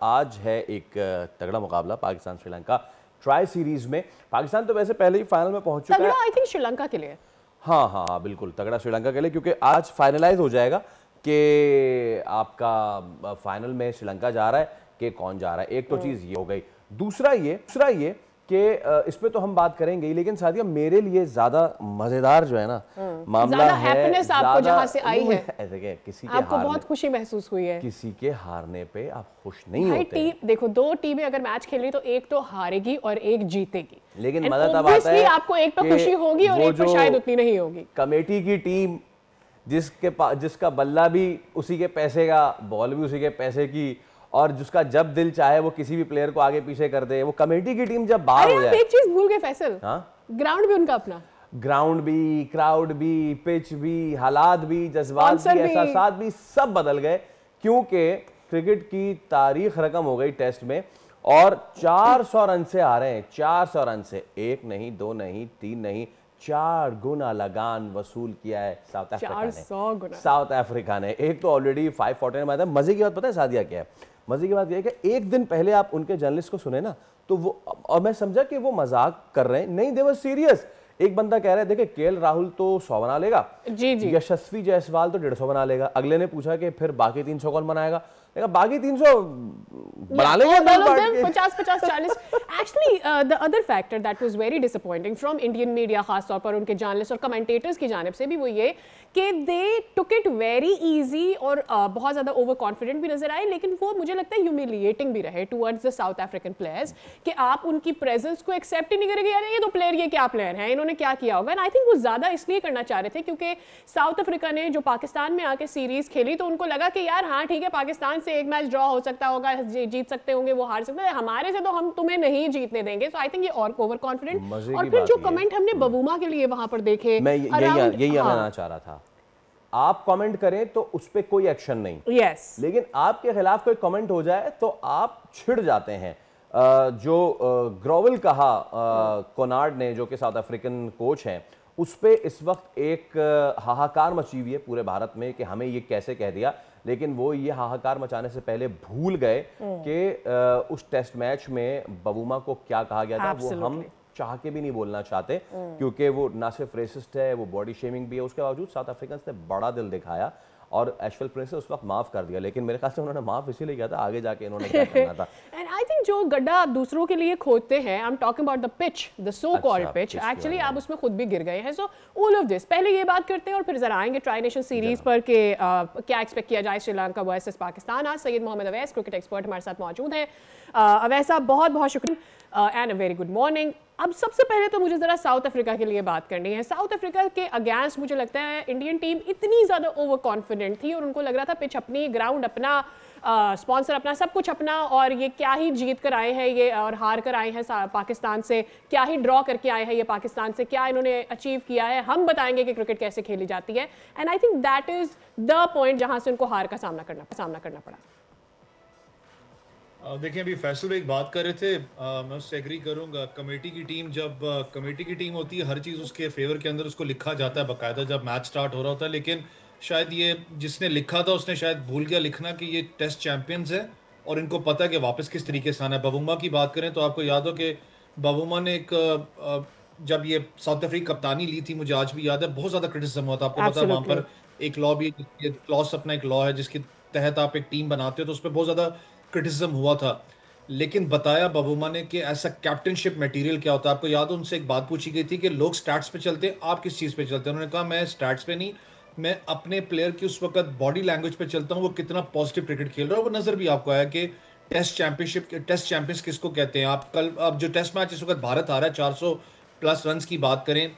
आज है एक तगड़ा मुकाबला पाकिस्तान श्रीलंका ट्राई सीरीज में। पाकिस्तान तो वैसे पहले ही फाइनल में पहुंच चुका है। आई थिंक श्रीलंका के लिए हाँ हाँ हाँ बिल्कुल तगड़ा श्रीलंका के लिए, क्योंकि आज फाइनलाइज हो जाएगा कि आपका फाइनल में श्रीलंका जा रहा है कि कौन जा रहा है। एक तो चीज़ ये हो गई। दूसरा ये कि इस पे तो हम बात करेंगे ही, लेकिन सादिया मेरे लिए ज्यादा मजेदार जो है ना मामला है, हैप्पीनेस आपको जहां से आई है, ऐसे कि किसी के आपको बहुत खुशी महसूस हुई है। किसी के हारने पे आप खुश नहीं होते। देखो, दो टीमें अगर मैच खेल रही तो एक तो हारेगी और एक जीतेगी, लेकिन मजा तब आता है आपको एक पे खुशी होगी और एक पे शायद उतनी नहीं होगी। कमेटी की टीम जिसका बल्ला भी उसी के पैसे का, बॉल भी उसी के पैसे की, और जिसका जब दिल चाहे वो किसी भी प्लेयर को आगे पीछे कर दे, वो कमेटी की टीम जब बाहर हो जाए। एक चीज भूल गए फैसल, ग्राउंड भी उनका अपना, ग्राउंड भी, क्राउड भी, पिच भी, हालात भी, जज्बात भी, एहसासात भी सब बदल गए, क्योंकि क्रिकेट की तारीख रकम हो गई टेस्ट में और 400 रन से आ रहे हैं। 400 रन से, एक नहीं, दो नहीं, तीन नहीं, 4 गुना लगान वसूल किया है साउथ अफ्रीका ने। एक तो ऑलरेडी 540 में आया था। मजे की बात पता है सादिया क्या है? मजे की बात यह है कि एक दिन पहले आप उनके जर्नलिस्ट को सुने ना, तो वो, और मैं समझा कि वो मजाक कर रहे हैं, नहीं, दे वर सीरियस। एक बंदा कह रहा है देखे केएल राहुल तो 100 बना लेगा, जी जी, यशस्वी जायसवाल तो 150 बना लेगा। अगले ने पूछा कि फिर बाकी 300 कौन बनाएगा? बाकी 300 बना लेंगे 50-50 40। Actually the other factor that was very disappointing from Indian media, खासतौर पर उनके जर्नलिस्ट और कमेंटेटर्स की जानिब से भी, वो ये कि दे टुक इट वेरी इजी और बहुत ज्यादा ओवर कॉन्फिडेंट भी नजर आए, लेकिन वो मुझे लगता है ह्यूमिलिएटिंग भी रहे towards the south African players कि आप उनकी प्रेजेंस को एक्सेप्ट ही नहीं करेंगे। यार ये तो प्लेयर, ये क्या प्लेयर है, इन्होंने क्या किया होगा। एंड आई थिंक वो ज्यादा इसलिए करना चाह रहे थे क्योंकि साउथ अफ्रीका ने जो पाकिस्तान में आके सीरीज खेली तो उनको लगा कि यार हाँ ठीक है, पाकिस्तान से एक मैच ड्रॉ हो सकता होगा, जीत सकते होंगे, वो हार सकते हैं, हमारे से तो हम तुम्हें नहीं जीतने देंगे। सो आई थिंक ये और ओवर कॉन्फिडेंट। और फिर जो कमेंट हमने बबूमा के लिए वहां पर देखे, मैं यही आना चाह रहा था। आप कमेंट करें तो उस पर कोई एक्शन नहीं, यस, लेकिन आपके खिलाफ कोई कमेंट हो जाए तो आप छिड़ जाते हैं। जो ग्रोवल कहा कोनार्ड ने, जो कि साउथ अफ्रीकन कोच हैं, उस पे इस वक्त एक हाहाकार मची हुई है पूरे भारत में कि हमें ये कैसे कह दिया। लेकिन वो ये हाहाकार मचाने से पहले भूल गए कि उस टेस्ट मैच में बबूमा को क्या कहा गया था। वो हम चाह के भी नहीं बोलना चाहते, क्योंकि वो ना सिर्फ रेसिस्ट है, वो बॉडी शेमिंग भी है। उसके बावजूद साउथ अफ्रीकन ने बड़ा दिल दिखाया और एशवेल प्रिंस ने उस वक्त माफ कर दिया, लेकिन मेरे ख्याल से उन्होंने माफ इसीलिए किया था, आगे जाके इन्होंने क्या करना था। एंड आई थिंक जो गड्ढा दूसरों के लिए खोदते हैं, I am talking about the pitch, the so called pitch, actually आप उसमें खुद भी गिर गए हैं। सो ऑल ऑफ दिस, पहले ये बात करते हैं और फिर जरा आएंगे ट्राई नेशन सीरीज पर कि क्या एक्सपेक्ट किया जाए श्रीलंका वर्सेस पाकिस्तान। आज सैयद मोहम्मद अवैस, क्रिकेट एक्सपर्ट, हमारे साथ मौजूद हैं। अवैस साहब, बहुत बहुत शुक्रिया and a very good morning. अब सबसे पहले तो मुझे जरा साउथ अफ्रीका के लिए बात करनी है। साउथ अफ्रीका के अगेंस्ट मुझे लगता है इंडियन टीम इतनी ज्यादा ओवर कॉन्फिडेंट थी और उनको लग रहा था पिच अपनी, ग्राउंड अपना, स्पॉन्सर अपना, सब कुछ अपना, और ये क्या ही जीत कर आए हैं ये और हार कर आए हैं पाकिस्तान से, क्या ही ड्रॉ करके आए हैं ये पाकिस्तान से, क्या इन्होंने अचीव किया है, हम बताएंगे कि क्रिकेट कैसे खेली जाती है। And I think that is the point जहां से उनको हार का सामना करना पड़ा। देखिए, अभी फैसल एक बात कर रहे थे, मैं उससे एग्री करूंगा। कमेटी की टीम, जब कमेटी की टीम होती है, हर चीज़ उसके फेवर के अंदर उसको लिखा जाता है बाकायदा जब मैच स्टार्ट हो रहा होता है। लेकिन शायद ये जिसने लिखा था उसने शायद भूल गया लिखना कि ये टेस्ट चैंपियंस है और इनको पता है कि वापस किस तरीके से आना है। बबूमा की बात करें तो आपको याद हो कि बबूमा ने जब ये साउथ अफ्रीका कप्तानी ली थी, मुझे आज भी याद है, बहुत ज़्यादा क्रिटिसिज्म हुआ था। आपको पता है वहाँ पर एक लॉ भी, क्लॉस अपना एक लॉ है जिसके तहत आप एक टीम बनाते हो, तो उस पर बहुत ज़्यादा क्रिटिसिज्म हुआ था। लेकिन बताया बबूमा ने कि ऐसा कैप्टनशिप मटेरियल क्या होता है। आपको याद है उनसे एक बात पूछी गई थी कि लोग स्टैट्स पे चलते हैं, आप किस चीज़ पे चलते हैं? उन्होंने कहा मैं स्टैट्स पे नहीं, मैं अपने प्लेयर की उस वक्त बॉडी लैंग्वेज पे चलता हूँ, वो कितना पॉजिटिव क्रिकेट खेल रहा है। वो नज़र भी आपको आया कि टेस्ट चैंपियंस किसको कहते हैं। आप कल, अब जो टेस्ट मैच इस वक्त भारत आ रहा है, 400+ रन की बात करें,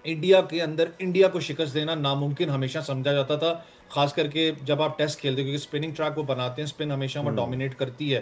इंडिया के अंदर इंडिया को शिकस्त देना नामुमकिन हमेशा समझा जाता था, खास करके जब आप टेस्ट खेलते हो, क्योंकि स्पिनिंग ट्रैक वो बनाते हैं, स्पिन हमेशा वो डोमिनेट करती है।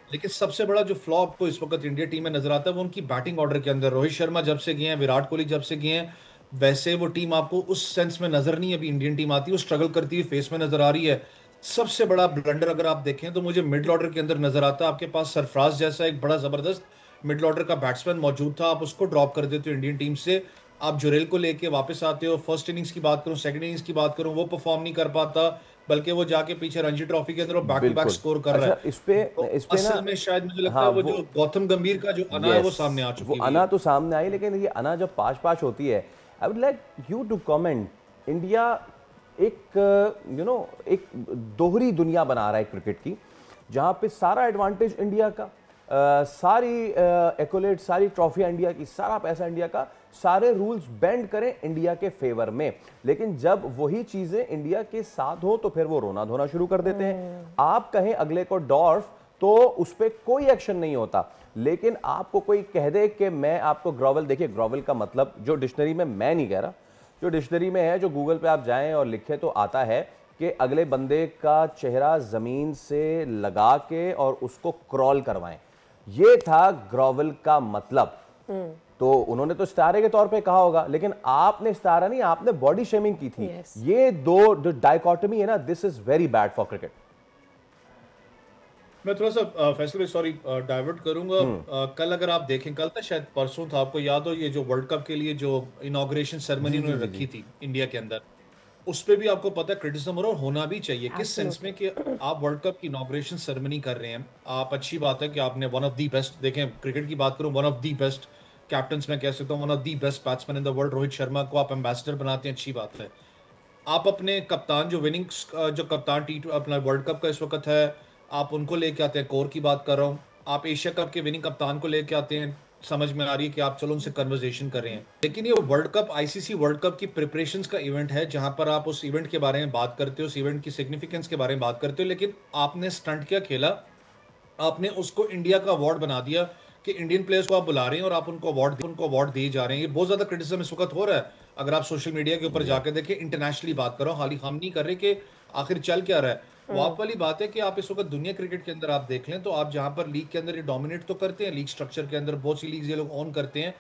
लेकिन सबसे बड़ा जो फ्लॉ आपको इस वक्त इंडिया टीम में नजर आता है वो उनकी बैटिंग ऑर्डर के अंदर। रोहित शर्मा जब से गए हैं, विराट कोहली जब से गए हैं, वैसे वो टीम आपको उस सेंस में नजर नहीं, अभी इंडियन टीम आती है वो स्ट्रगल करती हुई फेस में नजर आ रही है। सबसे बड़ा ब्लंडर अगर आप देखें तो मुझे मिडल ऑर्डर के अंदर नजर आता है। आपके पास सरफराज जैसा एक बड़ा जबरदस्त मिडल ऑर्डर का बैट्समैन मौजूद था, आप उसको ड्रॉप कर देते हो इंडियन टीम से, आप जुरेल को लेके वापस आते हो। फर्स्ट इनिंग्स की बात करूं, सेकंड इनिंग्स की बात करूं, वो परफॉर्म नहीं कर पाता। बल्कि वो जाके पीछे रणजी ट्रॉफी के अंदर बैक टू बैक स्कोर कर रहा है। अच्छा, इस पे असल ना में शायद मुझे लगता हाँ, है वो जो गौतम गंभीर का जो अना है वो सामने आ चुकी है। वो अना तो सामने आई, लेकिन ये अना जब पाँच पाँच होती है, I would like you to comment, India एक एक दोहरी दुनिया बना रहा है क्रिकेट की, जहाँ पे सारा एडवांटेज इंडिया का, सारी एक्कोलेट, सारी ट्रॉफियाँ इंडिया की, सारा पैसा इंडिया का, सारे रूल्स बेंड करें इंडिया के फेवर में, लेकिन जब वही चीजें इंडिया के साथ हो तो फिर वो रोना धोना शुरू कर देते हैं। आप कहें अगले को डॉर्फ तो उस पर कोई एक्शन नहीं होता, लेकिन आपको कोई कह दे कि मैं आपको ग्रोवल, देखिए ग्रोवल का मतलब जो डिक्शनरी में, मैं नहीं कह रहा, जो डिक्शनरी में है, जो गूगल पे आप जाएं और लिखें तो आता है कि अगले बंदे का चेहरा जमीन से लगा के और उसको क्रॉल करवाएं, ये था ग्रोवल का मतलब। तो उन्होंने तो इस्तारे के तौर पे कहा होगा, लेकिन आपने इस्तारा नहीं, आपने बॉडी शेमिंग की थी। ये दो जो डाइकोटमी है ना, this is very bad for cricket. मैं थोड़ा सा फैसल सॉरी डाइवर्ट करूंगा। कल अगर आप देखें, कल था शायद, परसों था, आपको याद हो ये जो वर्ल्ड कप के लिए जो इनॉग्रेशन सेरेमनी उन्होंने रखी थी इंडिया के अंदर, उस पे भी आपको पता है क्रिटिसिज्म हो रहा है, होना भी चाहिए। किस सेंस में कि आप वर्ल्ड कप की इनॉग्रेशन सेरेमनी कर रहे हैं, आप, अच्छी बात है कि आपने वन ऑफ दी बेस्ट, देखें क्रिकेट की बात करूं, one of the best captains में कह सकता हूं, one of the best batsman in the world, Rohit Sharma को आप एम्बेसडर बनाते हैं, अच्छी बात है। आप अपने कप्तान जो विनिंग, जो कप्तान अपना वर्ल्ड कप का इस वक्त है, आप उनको लेके आते हैं, कोर की बात कर रहा हूँ, आप एशिया कप के विनिंग कप्तान को लेके आते हैं, समझ में आ रही है कि आप चलो उनसे कन्वर्सेशन कर रहे हैं। लेकिन ये world cup, ICC world cup की प्रिपरेशंस का इवेंट है, जहां पर आप उस इवेंट के बारे में बात करते हो, उस इवेंट की सिग्निफिकेंस के बारे में बात करते हो, लेकिन आपने स्टंट क्या खेला, आपने उसको इंडिया का अवार्ड बना दिया कि इंडियन प्लेयर्स को आप बुला रहे हैं और आप उनको अवार्ड दिए जा रहे हैं। ये बहुत ज्यादा क्रिटिसिज्म इस वक्त हो रहा है, अगर आप सोशल मीडिया के ऊपर जाकर देखें, इंटरनेशनली बात करो, हाल ही हम नहीं कर रहे कि आखिर चल क्या रहा है। वो आप वाली बात है कि आप इस वक्त दुनिया क्रिकेट के अंदर आप देख लें तो आप जहां पर लीग के अंदर ये डोमिनेट तो करते हैं, लीग स्ट्रक्चर के अंदर बहुत सी लीग ये लोग ऑन करते हैं,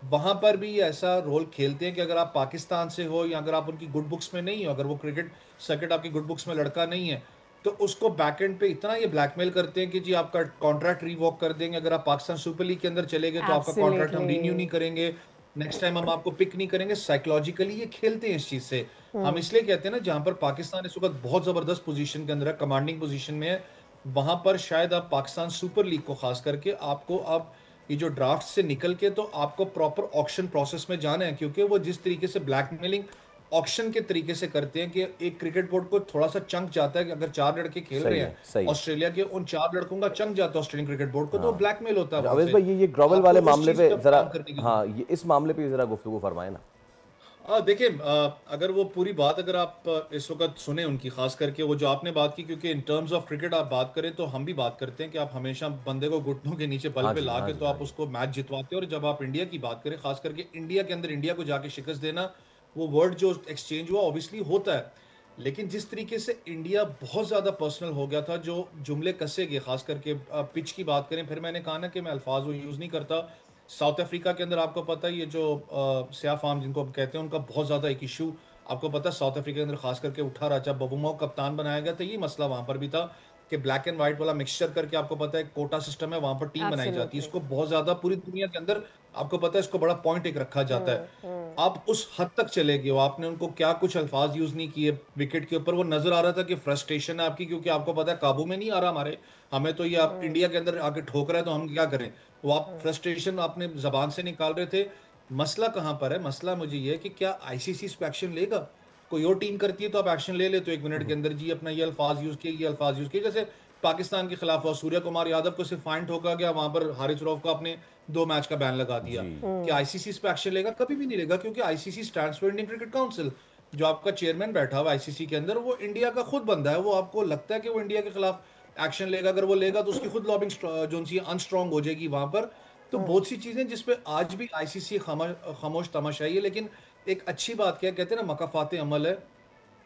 वहां पर भी ऐसा रोल खेलते हैं कि अगर आप पाकिस्तान से हो या अगर आप उनकी गुड बुक्स में नहीं हो, अगर वो क्रिकेट सर्किट आपकी गुड बुक्स में लड़का नहीं है, तो उसको बैकएंड पे इतना ये ब्लैकमेल करते हैं कि जी आपका कॉन्ट्रैक्ट रिवॉक कर देंगे, अगर आप पाकिस्तान सुपर लीग के अंदर चले गए तो आपका कॉन्ट्रैक्ट हम रिन्यू नहीं करेंगे, नेक्स्ट टाइम हम आपको पिक नहीं करेंगे। साइकोलॉजिकली ये खेलते हैं इस चीज से। हम इसलिए कहते हैं ना, जहां पर पाकिस्तान इस वक्त बहुत जबरदस्त पोजीशन के अंदर है, कमांडिंग पोजीशन में है, वहां पर शायद आप पाकिस्तान सुपर लीग को खास करके आपको अब ये जो ड्राफ्ट से निकल के तो आपको प्रॉपर ऑक्शन प्रोसेस में जाना है, क्योंकि वो जिस तरीके से ब्लैकमेलिंग ऑक्शन के तरीके से करते हैं कि एक क्रिकेट बोर्ड को थोड़ा सा चंक जाता है कि अगर 4 लड़के खेल रहे हैं ऑस्ट्रेलिया के, उन 4 लड़कों का चंक जाता है ऑस्ट्रेलियन क्रिकेट बोर्ड को, तो ब्लैकमेल होता है। अवेश भाई, ये ग्रोवल वाले मामले पे जरा, हाँ, ये इस मामले पे जरा गुफ्तगू फरमाए ना। देखिए, अगर वो पूरी बात अगर आप इस वक्त सुने उनकी, खास करके वो जो आपने बात की, क्योंकि इन टर्म्स ऑफ क्रिकेट आप बात करें तो हम भी बात करते हैं कि आप हमेशा बंदे को घुटनों के नीचे बल पे ला के तो आप उसको मैच जितवाते हो, और जब आप इंडिया की बात करें, खास करके इंडिया के अंदर इंडिया को जाके शिकस्त देना, वो वर्ड जो एक्सचेंज हुआ ऑब्वियसली होता है, लेकिन जिस तरीके से इंडिया बहुत ज्यादा पर्सनल हो गया था, जो जुमले कसे गए, खास करके पिच की बात करें, फिर मैंने कहा ना कि मैं अल्फाज वो यूज नहीं करता। साउथ अफ्रीका के अंदर आपको पता है ये जो स्याह फार्म जिनको हम कहते हैं, उनका बहुत ज्यादा एक इशू आपको पता है साउथ अफ्रीका के अंदर खास करके उठा रहा, जब बबूमा को कप्तान बनाया गया था, ये मसला वहां पर भी था कि ब्लैक एंड व्हाइट वाला मिक्सचर करके, आपको पता है कोटा सिस्टम है, वहां पर टीम बनाई जाती है, इसको बहुत ज्यादा पूरी दुनिया के अंदर आपको पता है इसको बड़ा पॉइंट एक रखा जाता है। आप उस हद तक चले गए हो, आपने उनको क्या कुछ अल्फाज यूज नहीं किए विकेट के ऊपर, वो नजर आ रहा था कि फ्रस्ट्रेशन है आपकी, क्योंकि आपको पता है काबू में नहीं आ रहा हमें तो ये आप इंडिया के अंदर आके ठोक रहा है तो हम क्या करें, वो आप फ्रस्ट्रेशन आपने जबान से निकाल रहे थे। मसला कहां पर है, मसला मुझे ये कि क्या आईसीसी इस पे एक्शन लेगा, कोई और टीम करती है तो आप एक्शन ले तो 1 मिनट के अंदर जी अपना ये अल्फाज यूज किए, ये अल्फाज यूज किए, जैसे पाकिस्तान के खिलाफ हुआ, सूर्य कुमार यादव को सिर्फ फाइन ठोका गया, वहां पर हारिस रऊफ को आपने 2 मैच का बैन लगा दिया। कि आईसीसी इस पे एक्शन लेगा? कभी भी नहीं लेगा, क्योंकि ICC stands for Indian cricket council, जो आपका चेयरमैन बैठा हुआ आईसीसी के अंदर, वो इंडिया का खुद बंदा है, वो आपको लगता है कि वो इंडिया के खिलाफ एक्शन लेगा? अगर वो लेगा तो उसकी खुद लॉबिंग जो सी अनस्ट्रांग हो जाएगी वहां पर। तो बहुत सी चीजें जिसपे आज भी आईसीसी खामोश तमाशाई है, लेकिन एक अच्छी बात क्या कहते हैं ना, मकाफाते अमल है।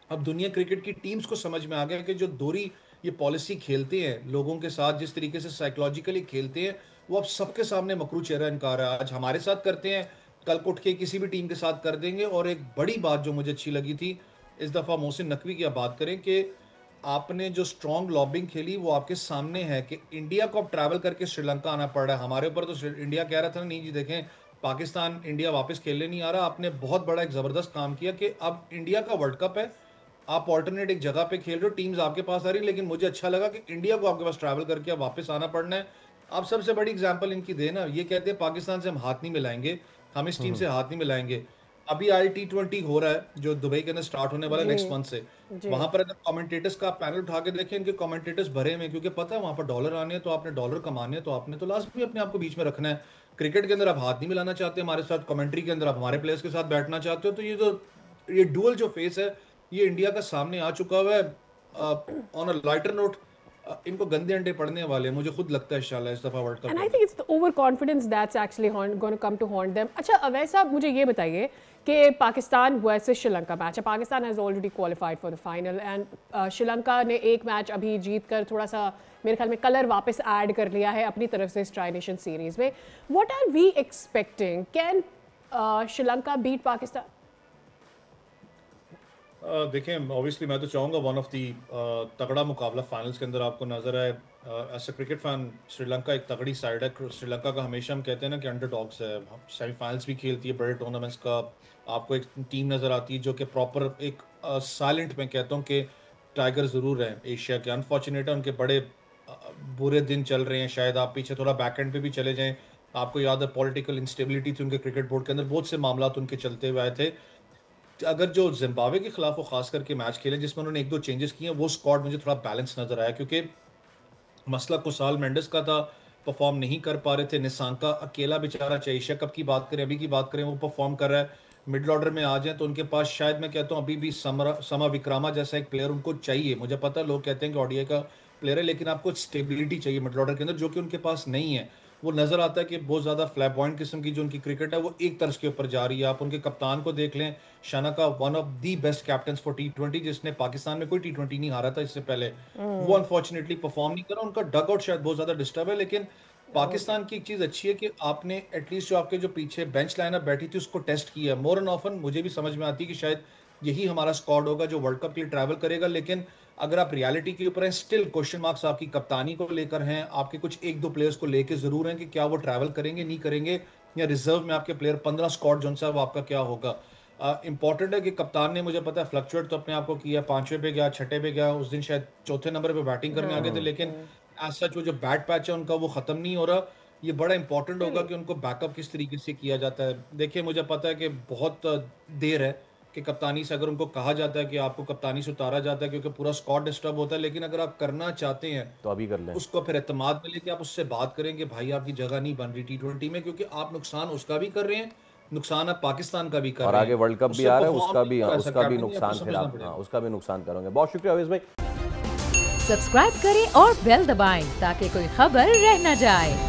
अब दुनिया क्रिकेट की टीम्स को समझ में आ गया कि जो दोहरी ये पॉलिसी खेलते हैं लोगों के साथ, जिस तरीके से साइकोलॉजिकली खेलते हैं, वो अब सबके सामने मकरू चेहरा इनका आ रहा है। आज हमारे साथ करते हैं, कल को उठ के किसी भी टीम के साथ कर देंगे। और एक बड़ी बात जो मुझे अच्छी लगी थी इस दफा, मोहसिन नकवी की आप बात करें कि आपने जो स्ट्रॉन्ग लॉबिंग खेली वो आपके सामने है कि इंडिया को अब ट्रैवल करके श्रीलंका आना पड़ रहा है। हमारे ऊपर तो इंडिया कह रहा था नहीं जी देखें पाकिस्तान इंडिया वापस खेलने नहीं आ रहा। आपने बहुत बड़ा एक जबरदस्त काम किया कि अब इंडिया का वर्ल्ड कप है, आप ऑल्टरनेट एक जगह पे खेल रहे हो, टीम्स आपके पास आ रही है, लेकिन मुझे अच्छा लगा कि इंडिया को आपके पास ट्रैवल करके अब वापस आना पड़ना है। आप सबसे बड़ी एग्जांपल इनकी देना, ये कहते हैं पाकिस्तान से हम हाथ नहीं मिलाएंगे, हम इस टीम से हाथ नहीं मिलाएंगे। अभी IT20 हो रहा है जो दुबई के अंदर स्टार्ट होने वाला है नेक्स्ट मंथ से। वहां पर अगर कमेंटेटर्स का पैनल उठा के देखें, इनके कमेंटेटर्स भरे में, क्योंकि पता है वहां पर डॉलर आने हैं, तो आपने डॉलर कमाने हैं, तो आपने तो लाजमी अपने आप को बीच में रखना है। क्रिकेट के अंदर आप हाथ नहीं मिलाना चाहते हमारे साथ, कमेंट्री के अंदर आप हमारे प्लेयर्स के साथ बैठना चाहते हो, तो ये डुअल जो फेस है ये इंडिया का सामने आ चुका हुआ है। ऑन अ लाइटर नोट, इनको गंदे अंडे पड़ने वाले, मुझे खुद लगता है इंशाल्लाह इस दफा world cup. And I think it's the over confidence that's actually going to come to haunt them. अच्छा अवैस साहब, मुझे ये बताइए कि पाकिस्तान वर्सेस श्रीलंका मैच है, Pakistan has already qualified for the final and Sri Lanka ने एक मैच अभी जीत कर थोड़ा सा मेरे ख्याल में कलर वापस ऐड कर लिया है अपनी तरफ से इस ट्राई नेशन सीरीज में। What are we expecting, can Sri Lanka beat Pakistan? देखें, ऑब्वियसली मैं तो चाहूँगा वन ऑफ दी तगड़ा मुकाबला फाइनल्स के अंदर आपको नजर आए। As a cricket fan Sri Lanka एक तगड़ी साइड है। श्रीलंका का हमेशा हम कहते हैं ना कि अंडरडॉग्स है, सेमीफाइनल्स भी खेलती है बड़े टूर्नामेंट्स का। आपको एक टीम नजर आती है जो कि प्रॉपर एक साइलेंट, मैं कहता हूँ कि टाइगर ज़रूर है एशिया के। अनफॉर्चुनेट है उनके बड़े बुरे दिन चल रहे हैं। शायद आप पीछे थोड़ा बैक एंड पे भी चले जाएं, आपको याद है पॉलिटिकल इंस्टेबिलिटी थी उनके क्रिकेट बोर्ड के अंदर, बहुत से मामला उनके चलते हुए आए थे। अगर जो जिम्बाब्वे के खिलाफ वो खास करके मैच खेले जिसमें उन्होंने एक दो चेंजेस किए, वो स्क्वाड मुझे थोड़ा बैलेंस नजर आया, क्योंकि मसला कुसाल मेंडिस का था, परफॉर्म नहीं कर पा रहे थे। निसांका अकेला बेचारा, चाहे एशिया कप की बात करें, अभी की बात करें, वो परफॉर्म कर रहा है। मिडिल ऑर्डर में आ जाए तो उनके पास शायद मैं कहता हूँ अभी भी समा विक्रामा जैसा एक प्लेयर उनको चाहिए। मुझे पता है लोग कहते हैं कि ओडीआई का प्लेयर है, लेकिन आपको स्टेबिलिटी चाहिए मिडिल ऑर्डर के अंदर, जो कि उनके पास नहीं है। वो नजर आता है कि बहुत ज्यादा फ्लैपॉइंट किस्म की जो उनकी क्रिकेट है वो एक तर्ज के ऊपर जा रही है। आप उनके कप्तान को देख लें, शाना, one of the best captain for T20, जिसने पाकिस्तान में कोई T20 नहीं हारा था इससे पहले। वो अनफॉर्चुनेटली परफॉर्म नहीं करा, उनका डग आउट शायद बहुत ज्यादा डिस्टर्ब है। लेकिन पाकिस्तान की एक चीज अच्छी है कि आपने एटलीस्ट जो आपके जो पीछे बेंच लाइनअप बैठी थी उसको टेस्ट किया। मोर एंड ऑफन मुझे भी समझ में आती है कि शायद यही हमारा स्क्वाड होगा जो वर्ल्ड कप के लिए ट्रैवल करेगा। लेकिन अगर आप रियलिटी के ऊपर हैं, स्टिल क्वेश्चन मार्क्स आपकी कप्तानी को लेकर हैं, आपके कुछ एक दो प्लेयर्स को लेकर जरूर हैं कि क्या वो ट्रैवल करेंगे नहीं करेंगे, या रिजर्व में आपके प्लेयर 15 स्क्वाड जो है वो आपका क्या होगा। इंपॉर्टेंट है कि कप्तान ने, मुझे पता है फ्लक्चुएट तो अपने आप को किया, 5वें पे गया, 6ठे पे गया, उस दिन शायद 4थे नंबर पे बैटिंग करने आ गए थे, लेकिन एज सच वो जो बैट पैच है उनका वो खत्म नहीं हो रहा। ये बड़ा इंपॉर्टेंट होगा कि उनको बैकअप किस तरीके से किया जाता है। देखिए मुझे पता है कि बहुत देर है कि कप्तानी से अगर उनको कहा जाता है कि आपको कप्तानी से उतारा जाता है क्योंकि पूरा स्क्वाड डिस्टर्ब होता है, लेकिन अगर आप करना चाहते हैं तो अभी कर लें, उसको फिर एतमाद में लेके आप उससे बात करें कि भाई आपकी जगह नहीं बन रही T20 में, क्योंकि आप नुकसान उसका भी कर रहे हैं, नुकसान आप पाकिस्तान का भी कर रहे हैं, और आगे वर्ल्ड कप भी आ रहा है, उसका भी नुकसान, फिर आप उसका भी नुकसान करोगे। बहुत शुक्रिया अवेश भाई। सब्सक्राइब करें और बेल दबाएं ताकि कोई खबर रह न जाए।